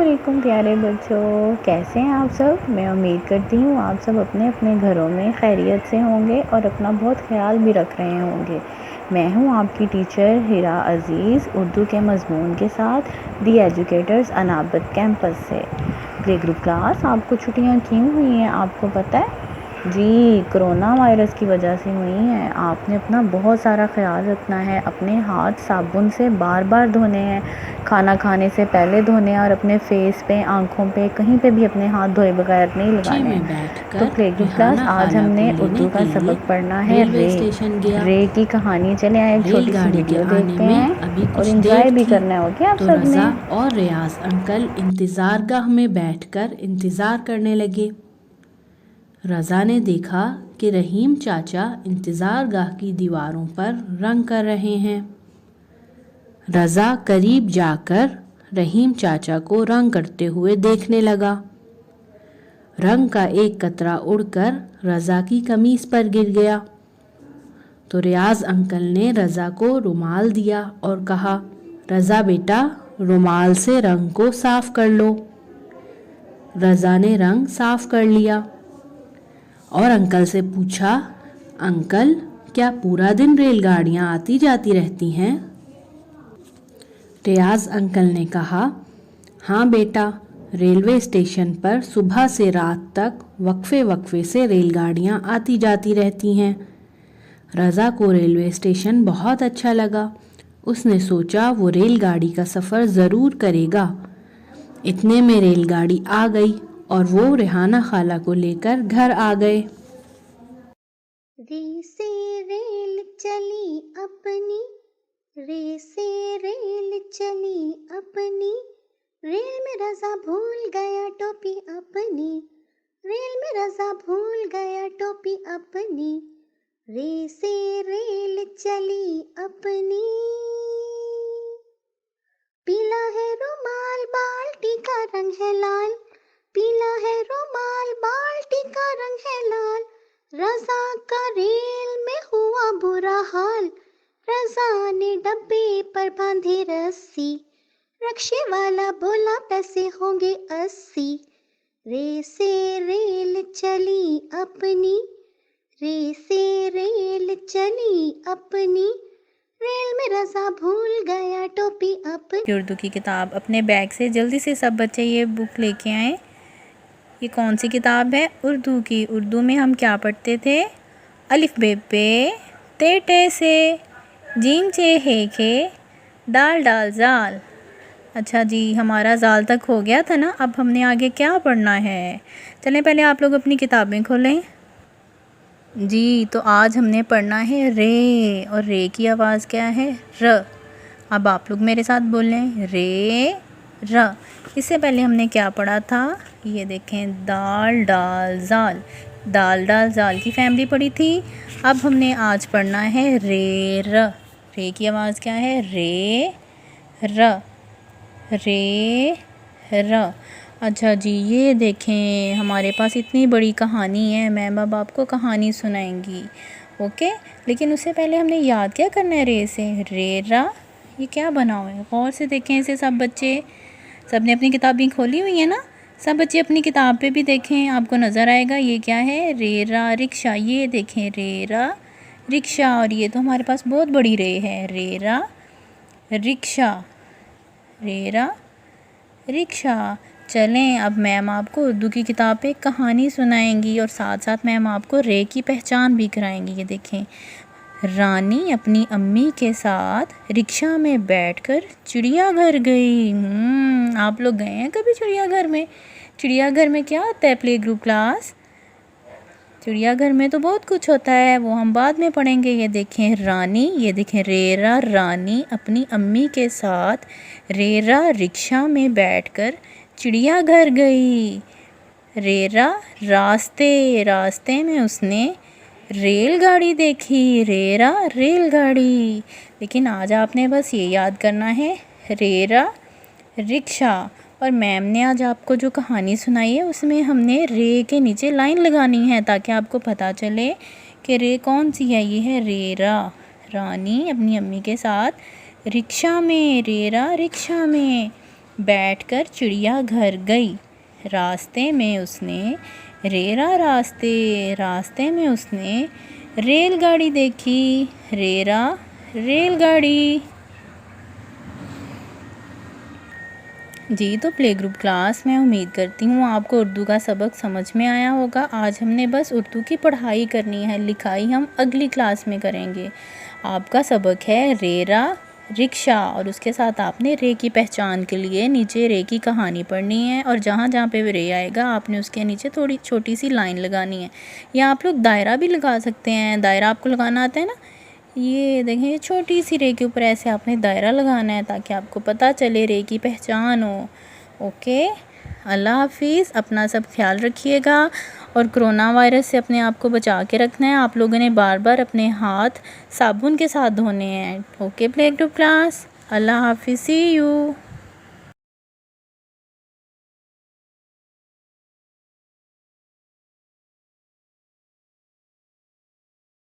वालेकुम प्यारे बच्चों, कैसे हैं आप सब। मैं उम्मीद करती हूँ आप सब अपने अपने घरों में खैरियत से होंगे और अपना बहुत ख्याल भी रख रहे होंगे। मैं हूँ आपकी टीचर हिरा अज़ीज़, उर्दू के मज़मून के साथ दी एजुकेटर्स अनाबत कैंपस से। प्ले ग्रुप क्लास, आपको छुट्टियाँ क्यों हुई हैं आपको पता है? जी, कोरोना वायरस की वजह से हुई हैं। आपने अपना बहुत सारा ख़्याल रखना है, अपने हाथ साबुन से बार बार धोने हैं, खाना खाने से पहले धोने हैं और अपने फेस पे, आँखों पे, कहीं पे भी अपने हाथ धोए बगैर नहीं लगाने में हैं। बैठकर तो प्ले ग्रुप क्लास, आज हमने उर्दू का सबक पढ़ना है रेलवे स्टेशन गया। रे की कहानी। चले आए, एक छोटी सी रेलगाड़ी के वीडियो आने देखते में हैं अभी और कुछ इंजॉय देर भी थी करना है, ओके आप तो सबने। रज़ा और रियाज अंकल इंतज़ारगाह में बैठकर इंतज़ार करने लगे। रज़ा ने देखा कि रहीम चाचा इंतज़ारगाह की दीवारों पर रंग कर रहे हैं। रज़ा करीब जाकर रहीम चाचा को रंग करते हुए देखने लगा। रंग का एक कतरा उड़कर रज़ा की कमीज पर गिर गया तो रियाज अंकल ने रज़ा को रुमाल दिया और कहा, रज़ा बेटा, रुमाल से रंग को साफ कर लो। रज़ा ने रंग साफ कर लिया और अंकल से पूछा, अंकल, क्या पूरा दिन रेलगाड़ियाँ आती जाती रहती हैं? रियाज अंकल ने कहा, हाँ बेटा, रेलवे स्टेशन पर सुबह से रात तक वक्फे वक्फे से रेलगाड़ियाँ आती जाती रहती हैं। रज़ा को रेलवे स्टेशन बहुत अच्छा लगा। उसने सोचा वो रेलगाड़ी का सफ़र ज़रूर करेगा। इतने में रेलगाड़ी आ गई और वो रेहाना खाला को लेकर घर आ गए। रे से रेल चली अपनी, रे से रेल चली अपनी, रेल में रज़ा भूल गया टोपी अपनी, रेल में रज़ा भूल गया टोपी अपनी, रे से रेल चली अपनी। पीला है रुमाल, बाल्टी का रंग है लाल, पीला है रुमाल, बाल्टी का रंग है लाल, रज़ा का रेल में हुआ बुरा हाल, रज़ा ने डब्बे पर बांधी रस्सी, रक्शे वाला बोला पैसे होंगे 80, रे से रेल चली अपनी, रे से रेल चली अपनी, रेल में रज़ा भूल गया टोपी अपनी। उर्दू की किताब अपने बैग से जल्दी से सब बच्चे ये बुक लेके आएँ। ये कौन सी किताब है? उर्दू की। उर्दू में हम क्या पढ़ते थे? अलिफ बे पे, ते टे से, जीम चे हे खे, दाल डाल जाल। अच्छा जी, हमारा जाल तक हो गया था ना। अब हमने आगे क्या पढ़ना है? चलें पहले आप लोग अपनी किताबें खोलें। जी, तो आज हमने पढ़ना है रे, और रे की आवाज़ क्या है? र। अब आप लोग मेरे साथ बोलें, रे र। इससे पहले हमने क्या पढ़ा था? ये देखें, दाल डाल जाल, दाल डाल जाल की फैमिली पढ़ी थी। अब हमने आज पढ़ना है रे र। रे की आवाज़ क्या है? रे र, रे र। अच्छा जी, ये देखें, हमारे पास इतनी बड़ी कहानी है। मैम अब आपको कहानी सुनाएंगी, ओके। लेकिन उससे पहले हमने याद क्या करना है रे से? रे रा, ये क्या बना हुआ है? गौर से देखें इसे सब बच्चे। सब ने अपनी किताबें खोली हुई है ना? सब बच्चे अपनी किताब पे भी देखें, आपको नज़र आएगा ये क्या है? रे रा रिक्शा। ये देखें, रे रा रिक्शा। और ये तो हमारे पास बहुत बड़ी रे है। रे रा रिक्शा, रे रा रिक्शा। चलें, अब मैम आपको उर्दू की किताब पे कहानी सुनाएंगी और साथ साथ मैम आपको रे की पहचान भी कराएंगी। ये देखें, रानी अपनी अम्मी के साथ रिक्शा में बैठकर चिड़ियाघर गई। आप लोग गए हैं कभी चिड़ियाघर में? चिड़ियाघर में क्या होता है प्ले ग्रुप क्लास? चिड़ियाघर में तो बहुत कुछ होता है, वो हम बाद में पढ़ेंगे। ये देखें रानी, ये देखें रेरा, रानी अपनी अम्मी के साथ रेरा रिक्शा में बैठकर चिड़ियाघर गई। रेरा रास्ते में उसने रेलगाड़ी देखी। रेरा रेलगाड़ी। लेकिन आज आपने बस ये याद करना है, रेरा रिक्शा। और मैम ने आज आपको जो कहानी सुनाई है उसमें हमने रे के नीचे लाइन लगानी है ताकि आपको पता चले कि रे कौन सी है। ये है रेरा, रानी अपनी अम्मी के साथ रिक्शा में, रेरा रिक्शा में। बैठकर चिड़िया घर गई, रास्ते में उसने रेरा रास्ते में उसने रेलगाड़ी देखी, रेरा रेलगाड़ी। जी तो प्ले ग्रुप क्लास, मैं उम्मीद करती हूँ आपको उर्दू का सबक समझ में आया होगा। आज हमने बस उर्दू की पढ़ाई करनी है, लिखाई हम अगली क्लास में करेंगे। आपका सबक है रेरा रिक्शा, और उसके साथ आपने रे की पहचान के लिए नीचे रे की कहानी पढ़नी है, और जहाँ जहाँ पे रे आएगा आपने उसके नीचे थोड़ी छोटी सी लाइन लगानी है, या आप लोग दायरा भी लगा सकते हैं। दायरा आपको लगाना आता है ना, ये देखें, ये छोटी सी रे के ऊपर ऐसे आपने दायरा लगाना है ताकि आपको पता चले, रे की पहचान हो। ओके, अल्लाह हाफिज़। अपना सब ख्याल रखिएगा, और कोरोना वायरस से अपने आप को बचा के रखना है। आप लोगों ने बार बार अपने हाथ साबुन के साथ धोने हैं। ओके प्ले ग्रुप क्लास, अल्लाह हाफिज़, सी यू।